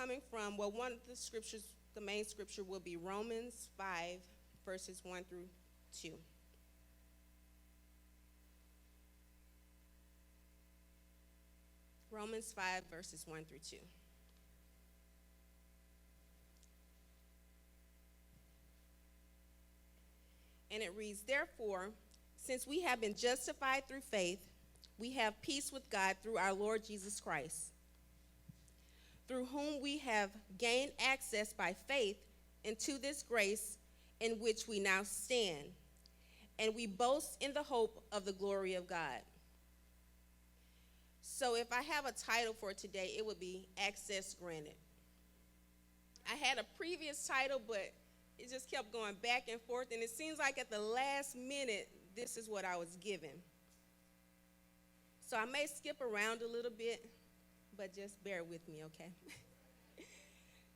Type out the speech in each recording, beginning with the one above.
coming from, well, one of the scriptures, the main scripture will be Romans 5, verses 1 through 2. Romans 5, verses 1 through 2. And it reads, "Therefore, since we have been justified through faith, we have peace with God through our Lord Jesus Christ, through whom we have gained access by faith into this grace in which we now stand, and we boast in the hope of the glory of God." So if I have a title for today, it would be Access Granted. I had a previous title, but it just kept going back and forth, and it seems like at the last minute, this is what I was given. So I may skip around a little bit, but just bear with me, okay?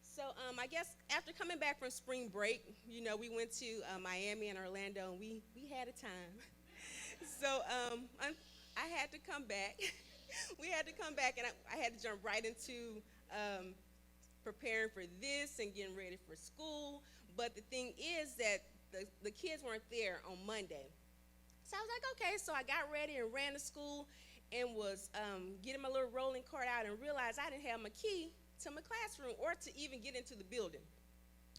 So I guess after coming back from spring break, we went to Miami and Orlando, and we had a time. So I had to come back. We had to come back, and I had to jump right into preparing for this and getting ready for school. But the thing is that the kids weren't there on Monday. So I was like, okay, so I got ready and ran to school and was getting my little rolling cart out and realized I didn't have my key to my classroom or to even get into the building.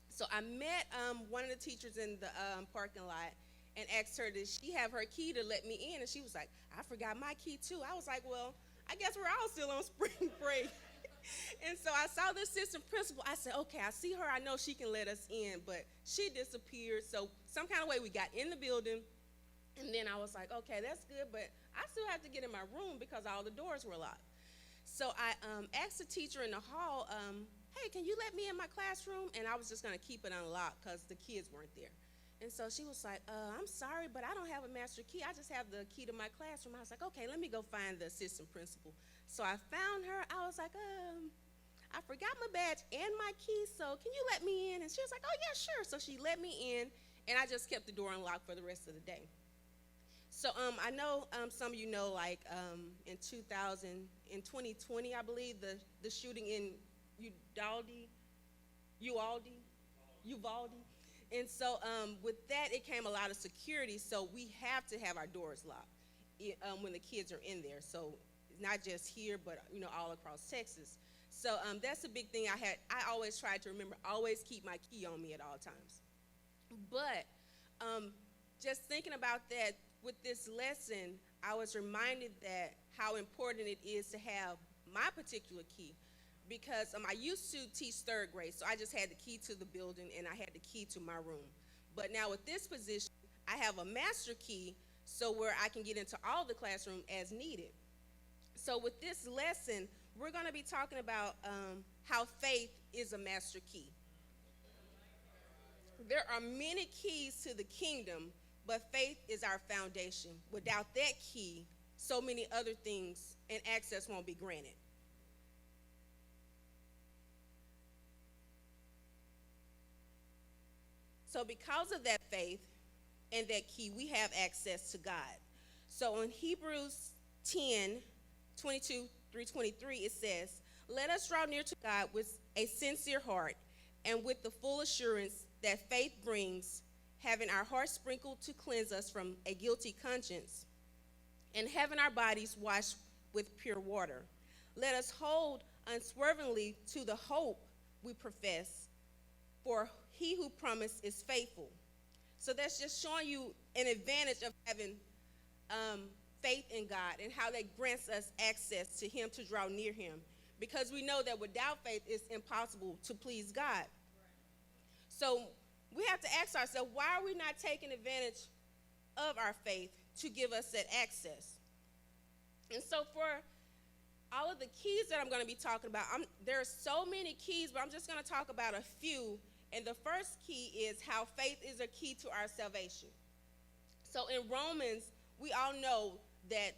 So I met one of the teachers in the parking lot and asked her, did she have her key to let me in? And she was like, I forgot my key too. I was like, well, I guess we're all still on spring break. And so I saw the assistant principal. I said, okay, I see her. I know she can let us in, but she disappeared. So some kind of way we got in the building, and then I was like, okay, that's good, but I still have to get in my room because all the doors were locked. So I asked the teacher in the hall, hey, can you let me in my classroom? And I was just going to keep it unlocked because the kids weren't there. And so she was like, I'm sorry, but I don't have a master key. I just have the key to my classroom. I was like, okay, let me go find the assistant principal. So I found her. I was like, I forgot my badge and my key, so can you let me in? And she was like, oh, yeah, sure. So she let me in, and I just kept the door unlocked for the rest of the day. So I know some of you know, like in 2020, I believe, the shooting in Uvalde. And so with that, it came a lot of security, so we have to have our doors locked when the kids are in there. So not just here, but all across Texas. So that's a big thing I always try to remember, always keep my key on me at all times. But just thinking about that, with this lesson, I was reminded that how important it is to have my particular key, because I used to teach third grade, so I just had the key to the building and I had the key to my room. But now with this position, I have a master key, so where I can get into all the classroom as needed. So with this lesson, we're going to be talking about how faith is a master key. There are many keys to the kingdom, but faith is our foundation. Without that key, so many other things and access won't be granted. So because of that faith and that key, we have access to God. So in Hebrews 10:22-23, it says, let us draw near to God with a sincere heart and with the full assurance that faith brings, having our hearts sprinkled to cleanse us from a guilty conscience, and having our bodies washed with pure water. Let us hold unswervingly to the hope we profess, for he who promised is faithful. So that's just showing you an advantage of having faith in God and how that grants us access to him to draw near him. Because we know that without faith, it's impossible to please God. So we have to ask ourselves, why are we not taking advantage of our faith to give us that access? And so for all of the keys that I'm going to be talking about, there are so many keys, but I'm just going to talk about a few. And the first key is how faith is a key to our salvation. So in Romans, we all know that,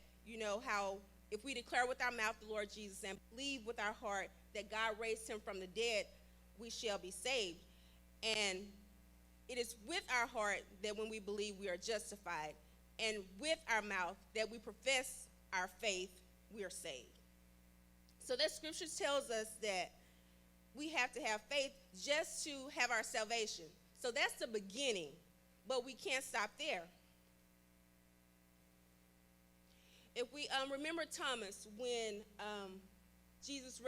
how if we declare with our mouth the Lord Jesus and believe with our heart that God raised him from the dead, we shall be saved. And it is with our heart that when we believe we are justified, and with our mouth that we profess our faith, we are saved. So that scripture tells us that we have to have faith just to have our salvation. So that's the beginning, but we can't stop there. If we remember Thomas when Jesus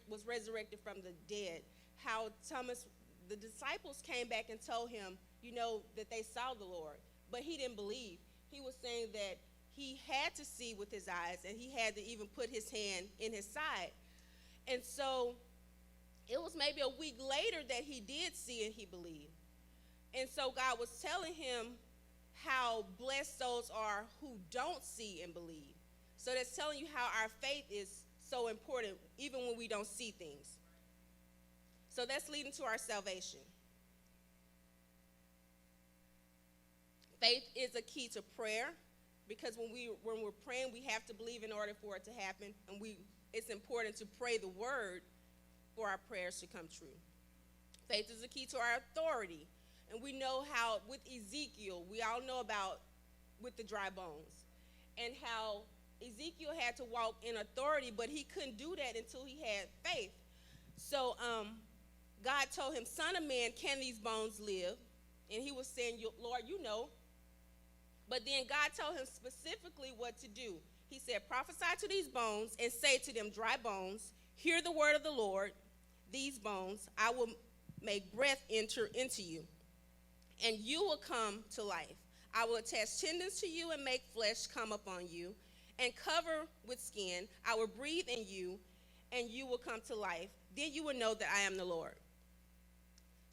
was resurrected from the dead, how Thomas, the disciples came back and told him, that they saw the Lord, but he didn't believe. He was saying that he had to see with his eyes, and he had to even put his hand in his side. And so it was maybe a week later that he did see and he believed. And so God was telling him how blessed those are who don't see and believe. So that's telling you how our faith is so important, even when we don't see things. So that's leading to our salvation. Faith is a key to prayer, because when we're praying, we have to believe in order for it to happen, and it's important to pray the word for our prayers to come true. Faith is a key to our authority, and we know how with Ezekiel, we all know about with the dry bones, and how Ezekiel had to walk in authority, but he couldn't do that until he had faith. So God told him, "Son of man, can these bones live?" And he was saying, "Lord, you know." But then God told him specifically what to do. He said, "Prophesy to these bones and say to them, dry bones, hear the word of the Lord. These bones, I will make breath enter into you, and you will come to life. I will attach tendons to you and make flesh come upon you and cover with skin. I will breathe in you, and you will come to life. Then you will know that I am the Lord."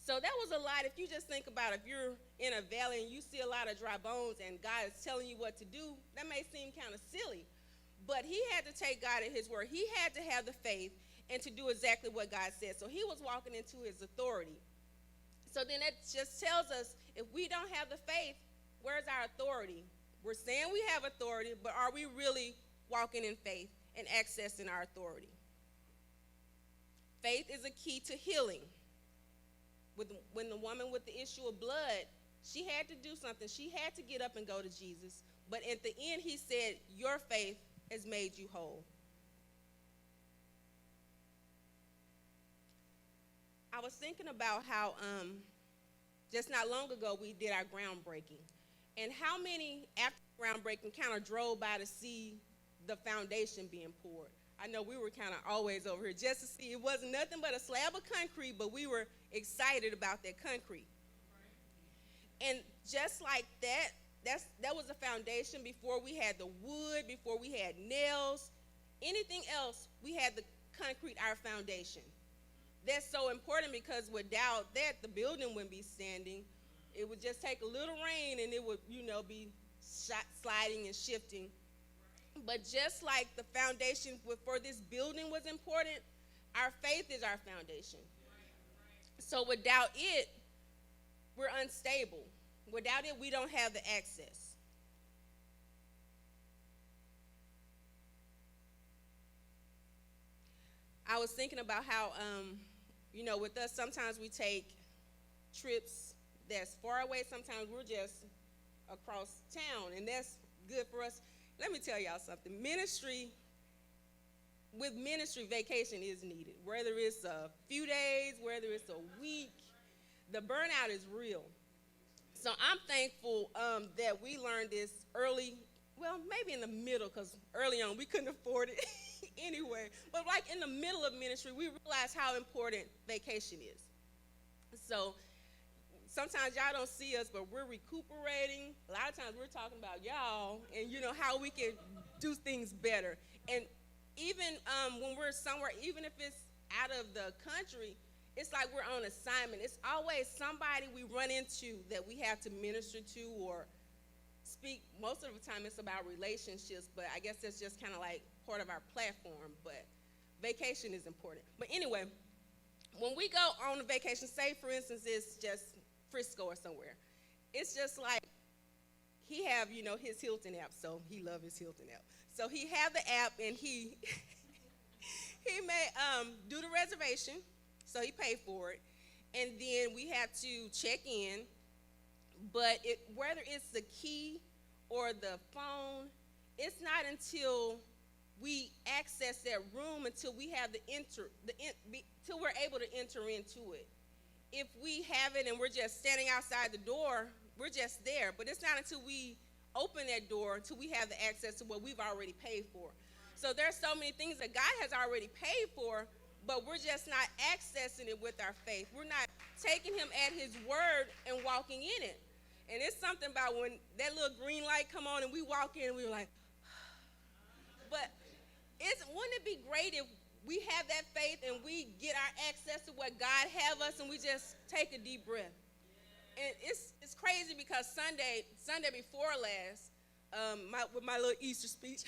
So that was a lot. If you just think about if you're in a valley and you see a lot of dry bones and God is telling you what to do, that may seem kind of silly. But he had to take God at his word. He had to have the faith and to do exactly what God said. So he was walking into his authority. So then that just tells us, if we don't have the faith, where's our authority? We're saying we have authority, but are we really walking in faith and accessing our authority? Faith is a key to healing. When the woman with the issue of blood, she had to do something. She had to get up and go to Jesus. But at the end, he said, "Your faith has made you whole." I was thinking about how just not long ago we did our groundbreaking. And how many, after groundbreaking, kind of drove by to see the foundation being poured? I know we were kind of always over here just to see. It wasn't nothing but a slab of concrete, but we were excited about that concrete. And just like that, that was a foundation before we had the wood, before we had nails, anything else, we had the concrete, our foundation. That's so important, because without that, the building wouldn't be standing. It would just take a little rain and it would, be sliding and shifting. But just like the foundation for this building was important, our faith is our foundation. So without it, we're unstable. Without it, we don't have the access. I was thinking about how, with us, sometimes we take trips that's far away. Sometimes we're just across town, and that's good for us. Let me tell y'all something. With ministry, vacation is needed. Whether it's a few days, whether it's a week, the burnout is real. So I'm thankful that we learned this early, well, maybe in the middle, because early on we couldn't afford it anyway. But like in the middle of ministry, we realized how important vacation is. So sometimes y'all don't see us, but we're recuperating. A lot of times we're talking about y'all and, how we can do things better. And even when we're somewhere, even if it's out of the country, it's like we're on assignment. It's always somebody we run into that we have to minister to or speak. Most of the time it's about relationships, but I guess that's just kind of like part of our platform. But vacation is important. But anyway, when we go on a vacation, say for instance it's just Frisco or somewhere, it's just like he have, his Hilton app, so he love his Hilton app. So he have the app and he may do the reservation, so he paid for it, and then we have to check in. But whether it's the key or the phone, it's not until we access that room until we have till we're able to enter into it. If we have it and we're just standing outside the door, we're just there. But it's not until we open that door until we have the access to what we've already paid for. So there's so many things that God has already paid for, but we're just not accessing it with our faith. We're not taking him at his word and walking in it. And it's something about when that little green light come on and we walk in and we're like, but wouldn't it be great if we have that faith and we get our access to what God have us and we just take a deep breath? And it's crazy because Sunday before last, with my little Easter speech,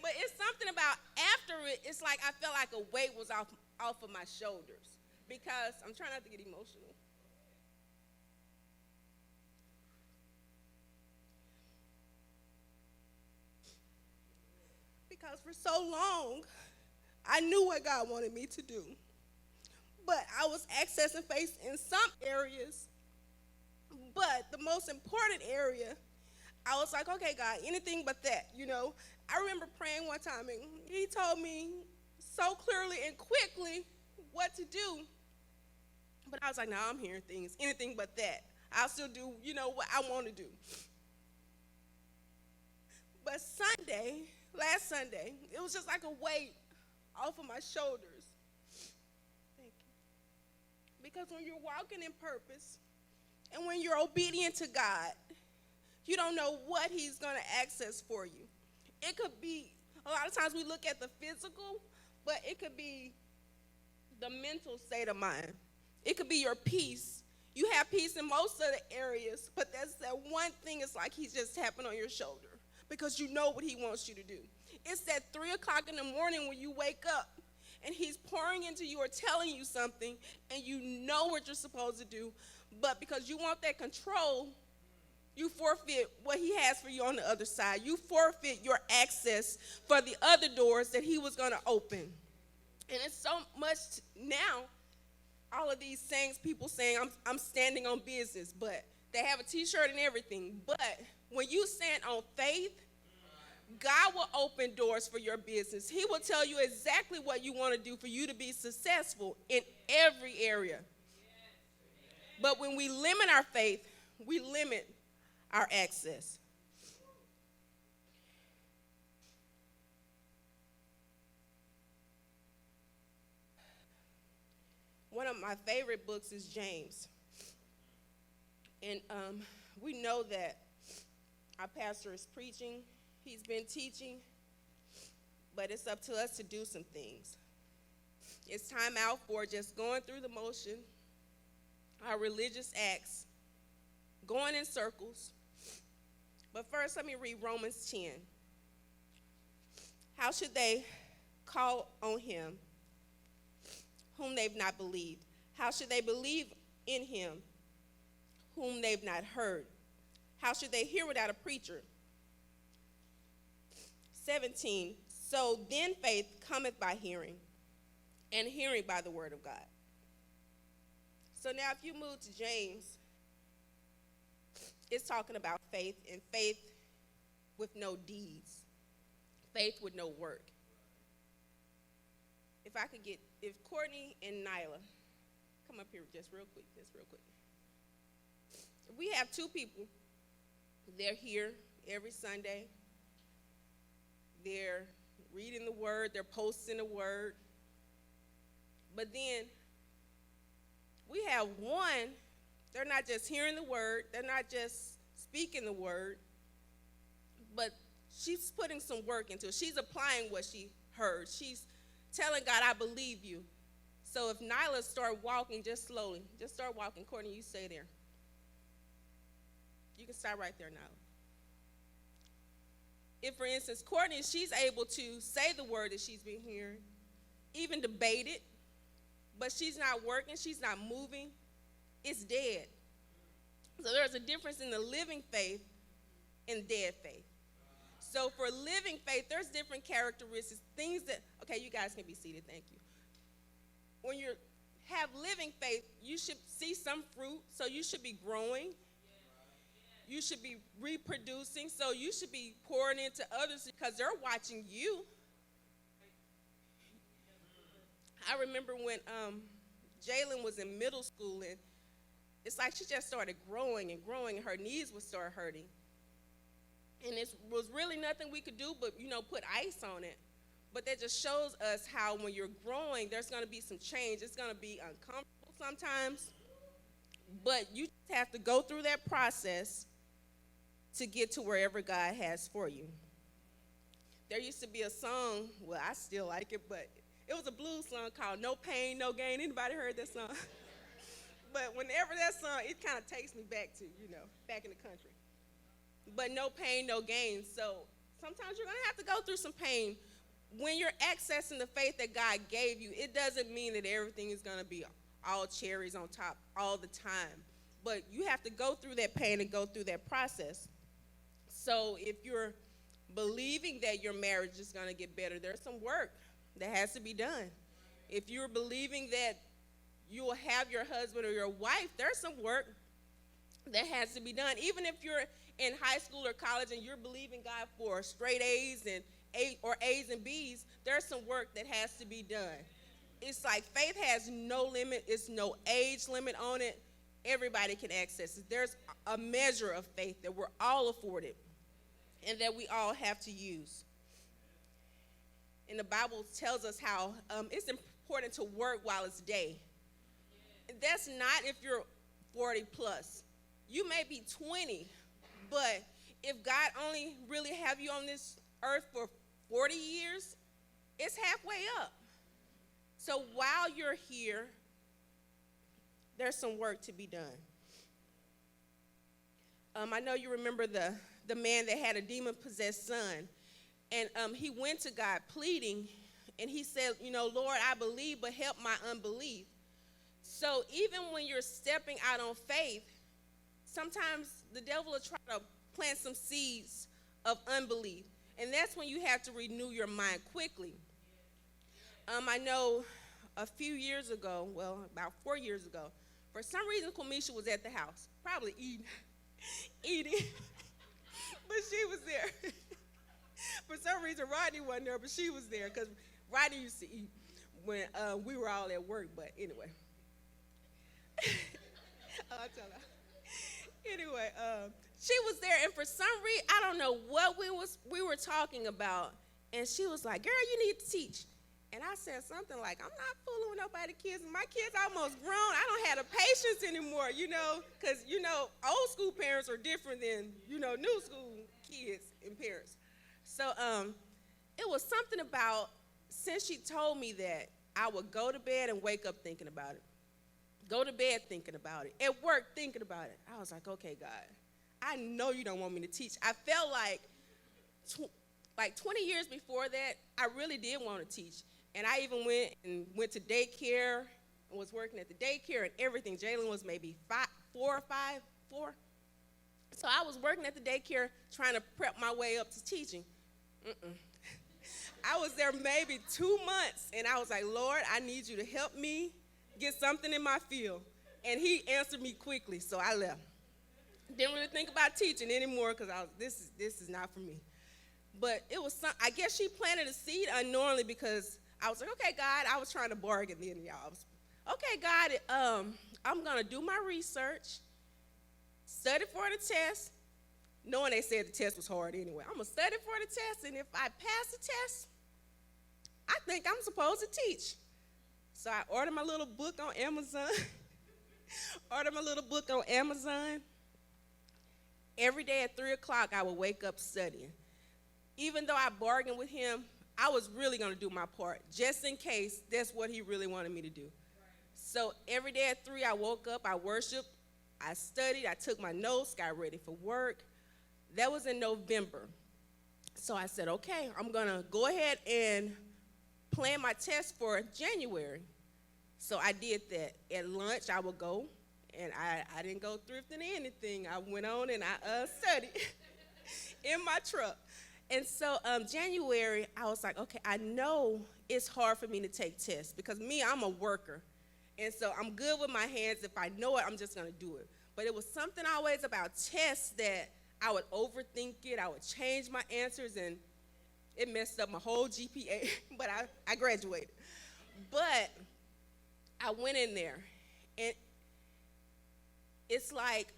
but it's something about after it, it's like I felt like a weight was off of my shoulders because I'm trying not to get emotional. Because for so long, I knew what God wanted me to do. But I was accessing faith in some areas. But the most important area, I was like, okay, God, anything but that, I remember praying one time, and he told me so clearly and quickly what to do. But I was like, no, I'm hearing things, anything but that. I'll still do, what I want to do. But last Sunday, it was just like a weight off of my shoulders. Thank you. Because when you're walking in purpose and when you're obedient to God, you don't know what he's going to access for you. It could be, a lot of times we look at the physical, but it could be the mental state of mind. It could be your peace. You have peace in most of the areas, but that's that one thing, it's like he's just tapping on your shoulder because you know what he wants you to do. It's that 3 o'clock in the morning when you wake up and he's pouring into you or telling you something and you know what you're supposed to do, but because you want that control, you forfeit what he has for you on the other side. You forfeit your access for the other doors that he was going to open. And it's so much now, all of these sayings, people saying, I'm standing on business, but they have a T-shirt and everything. But when you stand on faith, God will open doors for your business. He will tell you exactly what you want to do for you to be successful in every area. But when we limit our faith, we limit our access. One of my favorite books is James. And we know that our pastor is preaching. He's been teaching. But it's up to us to do some things. It's time out for just going through the motion, our religious acts, going in circles. But first, let me read Romans 10. How should they call on him whom they've not believed? How should they believe in him whom they've not heard? How should they hear without a preacher? 17, so then faith cometh by hearing, and hearing by the word of God. So now if you move to James, it's talking about faith, and faith with no deeds, faith with no work. If Courtney and Nyla, come up here just real quick. If we have two people, they're here every Sunday, they're reading the word, they're posting the word, but then we have one, they're not just hearing the word, they're not just speaking the word, but she's putting some work into it. She's applying what she heard. She's telling God, I believe you. So if Nyla start walking just slowly, just start walking. Courtney, you stay there. You can start right there, Nyla. If, for instance, Courtney, she's able to say the word that she's been hearing, even debate it, but she's not working, she's not moving, it's dead. So there's a difference in the living faith and dead faith. So for living faith, there's different characteristics, things that, okay, you guys can be seated, thank you. When you have living faith, you should see some fruit, so you should be growing. You should be reproducing, so you should be pouring into others because they're watching you. I remember when Jalen was in middle school, and it's like she just started growing and growing, and her knees would start hurting. And it was really nothing we could do but, put ice on it. But that just shows us how when you're growing, there's going to be some change. It's going to be uncomfortable sometimes, but you just have to go through that process to get to wherever God has for you. There used to be a song, well, I still like it, but it was a blues song called No Pain, No Gain. Anybody heard that song? But whenever that song, it kind of takes me back to, back in the country. But no pain, no gain. So sometimes you're going to have to go through some pain. When you're accessing the faith that God gave you, it doesn't mean that everything is going to be all cherries on top all the time. But you have to go through that pain and go through that process. So if you're believing that your marriage is going to get better, there's some work that has to be done. If you're believing that you will have your husband or your wife, there's some work that has to be done. Even if you're in high school or college and you're believing God for straight A's and A's and B's, there's some work that has to be done. It's like faith has no limit. It's no age limit on it. Everybody can access it. There's a measure of faith that we're all afforded and that we all have to use. And the Bible tells us how it's important to work while it's day. That's not if you're 40 plus. You may be 20, but if God only really have you on this earth for 40 years, it's halfway up. So while you're here, there's some work to be done. I know you remember the man that had a demon-possessed son, and he went to God pleading, and he said, Lord, I believe, but help my unbelief. So even when you're stepping out on faith, sometimes the devil will try to plant some seeds of unbelief. And that's when you have to renew your mind quickly. I know a few years ago, well, about 4 years ago, for some reason, Quamisha was at the house, probably eating, but she was there. For some reason, Rodney wasn't there, but she was there because Rodney used to eat when we were all at work, but anyway. I'll tell her. Anyway, she was there, and for some reason, I don't know what we were talking about, and she was like, girl, you need to teach. And I said something like, I'm not fooling with nobody kids. My kids almost grown. I don't have the patience anymore, because, old school parents are different than, new school kids and parents. So it was something about, since she told me that, I would go to bed and wake up thinking about it. Go to bed thinking about it. At work thinking about it. I was like, okay, God, I know you don't want me to teach. I felt like 20 years before that, I really did want to teach. And I even went to daycare and was working at the daycare and everything. Jalen was maybe 4. So I was working at the daycare trying to prep my way up to teaching. I was there maybe 2 months, and I was like, Lord, I need you to help me get something in my field. And he answered me quickly, so I left. Didn't really think about teaching anymore because this is not for me. But it was I guess she planted a seed unknowingly because I was like, okay, God, I was trying to bargain then, y'all. Okay, God, I'm going to do my research, study for the test, knowing they said the test was hard anyway. I'm going to study for the test, and if I pass the test, I think I'm supposed to teach. So I ordered my little book on Amazon. Every day at 3 o'clock, I would wake up studying. Even though I bargained with him, I was really going to do my part, just in case that's what he really wanted me to do. Right. So every day at 3, I woke up, I worshiped, I studied, I took my notes, got ready for work. That was in November. So I said, okay, I'm going to go ahead and plan my test for January. So I did that. At lunch, I would go, and I didn't go thrifting or anything. I went on and I studied in my truck. And so January, I was like, okay, I know it's hard for me to take tests because I'm a worker. And so I'm good with my hands. If I know it, I'm just going to do it. But it was something always about tests that I would overthink it. I would change my answers, and it messed up my whole GPA. But I graduated. But I went in there, and it's like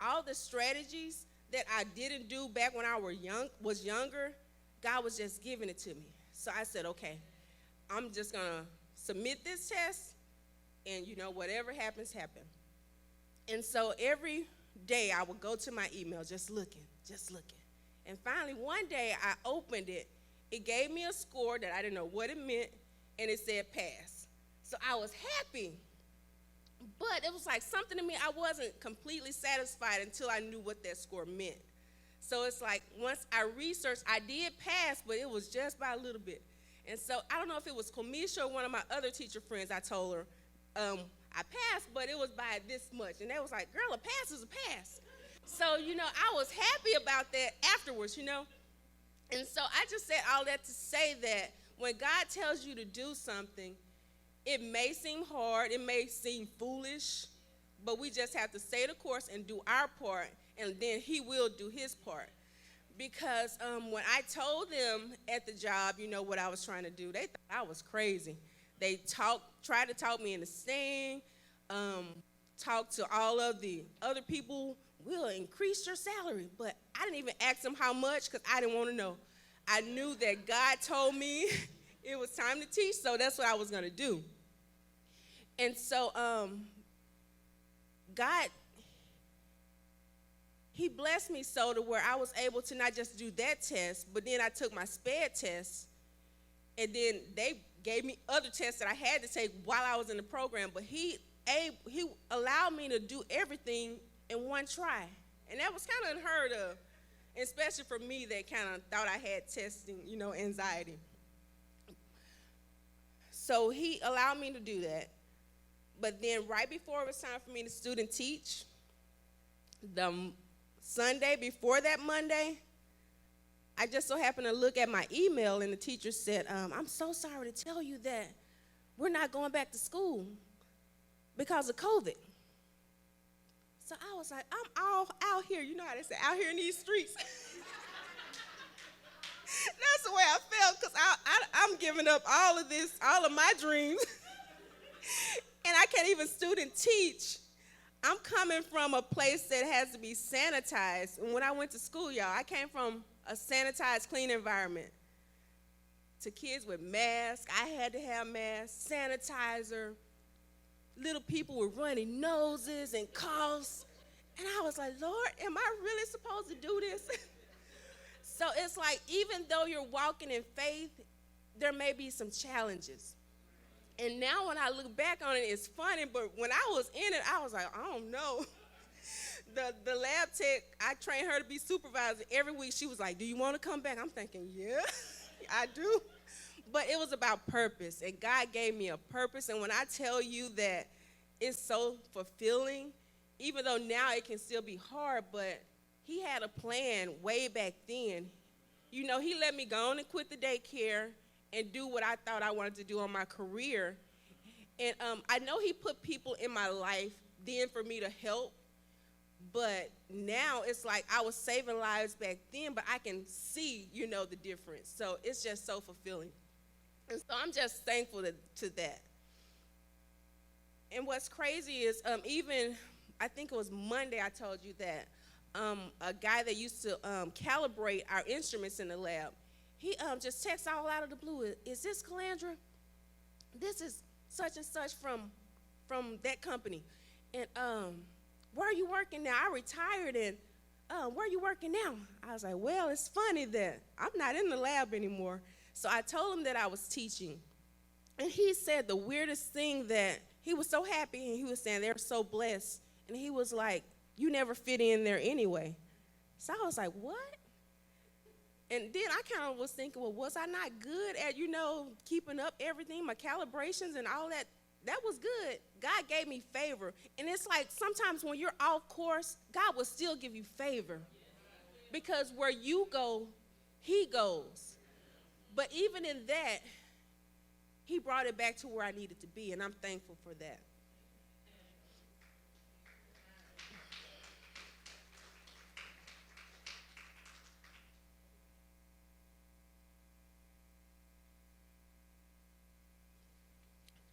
all the strategies that I didn't do back when I was younger, God was just giving it to me. So I said, okay, I'm just going to submit this test, and, whatever happens, happen. And so every day I would go to my email just looking. And finally, one day I opened it. It gave me a score that I didn't know what it meant, and it said pass. So I was happy. But it was like something to me, I wasn't completely satisfied until I knew what that score meant. So it's like once I researched, I did pass, but it was just by a little bit. And so I don't know if it was Commisha or one of my other teacher friends, I told her, I passed, but it was by this much. And they was like, girl, a pass is a pass. So, I was happy about that afterwards, And so I just said all that to say that when God tells you to do something, it may seem hard, it may seem foolish, but we just have to stay the course and do our part, and then he will do his part. Because when I told them at the job, what I was trying to do, they thought I was crazy. They tried to talk me into staying, talk to all of the other people, we'll increase your salary. But I didn't even ask them how much because I didn't want to know. I knew that God told me it was time to teach, so that's what I was going to do. And so God, he blessed me so to where I was able to not just do that test, but then I took my SPED test, and then they gave me other tests that I had to take while I was in the program. But he allowed me to do everything in one try. And that was kind of unheard of, especially for me that kind of thought I had testing, anxiety. So he allowed me to do that. But then right before it was time for me to student teach, the Sunday before that Monday, I just so happened to look at my email, and the teacher said, I'm so sorry to tell you that we're not going back to school because of COVID. So I was like, I'm all out here. You know how they say, out here in these streets. That's the way I felt, because I'm giving up all of this, all of my dreams. And I can't even student teach. I'm coming from a place that has to be sanitized. And when I went to school, y'all, I came from a sanitized, clean environment. To kids with masks, I had to have masks, sanitizer. Little people with runny noses and coughs. And I was like, Lord, am I really supposed to do this? So it's like, even though you're walking in faith, there may be some challenges. And now when I look back on it, it's funny, but when I was in it, I was like, I don't know. The lab tech, I trained her to be supervisor. Every week she was like, do you want to come back? I'm thinking, yeah, I do. But it was about purpose, and God gave me a purpose. And when I tell you that it's so fulfilling, even though now it can still be hard, but he had a plan way back then. He let me go on and quit the daycare and do what I thought I wanted to do on my career. And I know he put people in my life then for me to help, but now it's like I was saving lives back then, but I can see, the difference. So it's just so fulfilling. And so I'm just thankful to that. And what's crazy is even, I think it was Monday I told you that, a guy that used to calibrate our instruments in the lab, he just texts all out of the blue, is this Calandra? This is such and such from that company. And where are you working now? I retired, and where are you working now? I was like, well, it's funny that I'm not in the lab anymore. So I told him that I was teaching. And he said the weirdest thing, that he was so happy, and he was saying they're so blessed. And he was like, you never fit in there anyway. So I was like, what? And then I kind of was thinking, well, was I not good at, keeping up everything, my calibrations and all that? That was good. God gave me favor. And it's like sometimes when you're off course, God will still give you favor. Because where you go, he goes. But even in that, he brought it back to where I needed to be, and I'm thankful for that.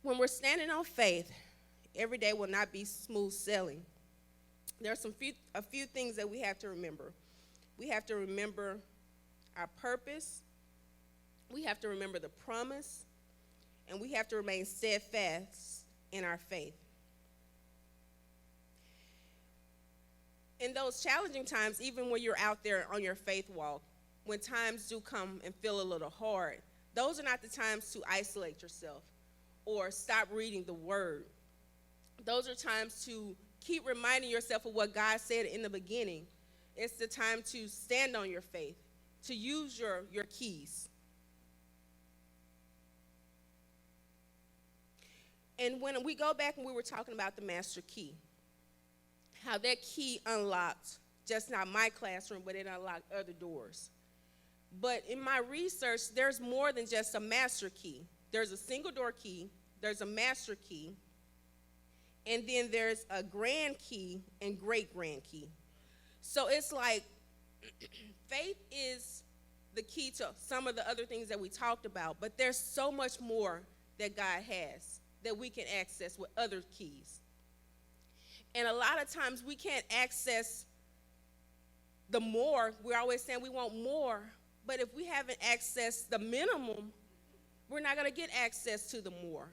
when we're standing on faith, every day will not be smooth sailing. There are a few things that we have to remember. We have to remember our purpose. We have to remember the promise. And we have to remain steadfast in our faith. In those challenging times, even when you're out there on your faith walk, when times do come and feel a little hard, those are not the times to isolate yourself or stop reading the word. Those are times to keep reminding yourself of what God said in the beginning. It's the time to stand on your faith, to use your keys. And when we go back and we were talking about the master key, how that key unlocked just not my classroom, but it unlocked other doors. But in my research, there's more than just a master key. There's a single door key, there's a master key, and then there's a grand key and great grand key. So it's like faith is the key to some of the other things that we talked about, but there's so much more that God has that we can access with other keys. And a lot of times we can't access the more. We're always saying we want more, but if we haven't accessed the minimum, we're not going to get access to the more.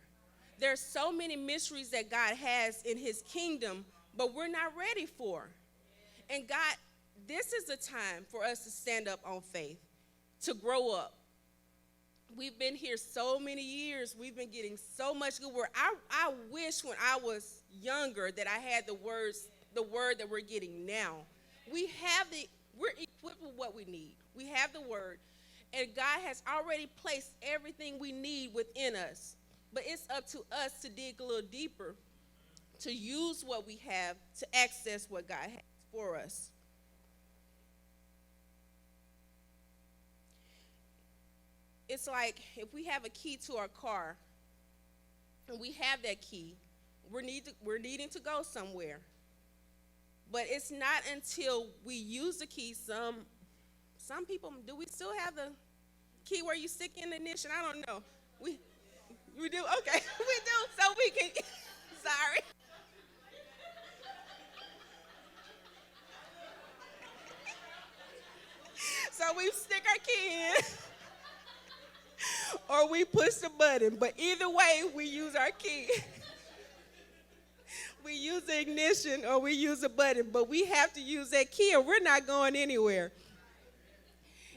There's so many mysteries that God has in his kingdom, but we're not ready for. And God, this is the time for us to stand up on faith, to grow up. We've been here so many years. We've been getting so much good word. I wish when I was younger that I had the word that we're getting now. We're equipped with what we need. We have the word, and God has already placed everything we need within us. But it's up to us to dig a little deeper, to use what we have to access what God has for us. It's like if we have a key to our car, and we have that key, we're needing to go somewhere. But it's not until we use the key. Some people, do we still have the key where you stick in the ignition? I don't know. We do? Okay, we do. So we can, sorry. So we stick our key in, or we push the button. But either way, we use our key. We use the ignition or we use a button, but we have to use that key or we're not going anywhere.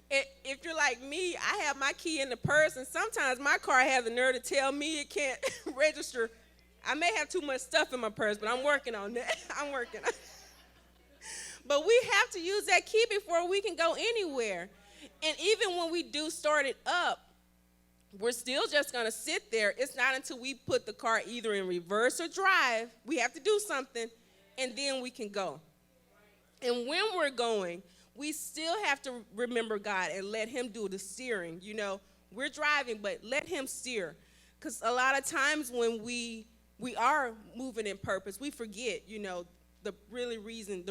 If you're like me, I have my key in the purse, and sometimes my car has the nerve to tell me it can't register. I may have too much stuff in my purse, but I'm working on that. I'm working on it. But we have to use that key before we can go anywhere. And even when we do start it up, we're still just going to sit there. It's not until we put the car either in reverse or drive. We have to do something, and then we can go. And when we're going, we still have to remember God and let him do the steering. You know, we're driving, but let him steer. Because a lot of times when we are moving in purpose, we forget, you know, the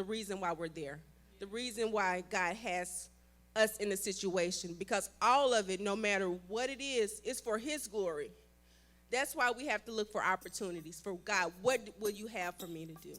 reason why we're there, the reason why God has us in the situation, because all of it, no matter what it is for his glory. That's why we have to look for opportunities for God. What will you have for me to do?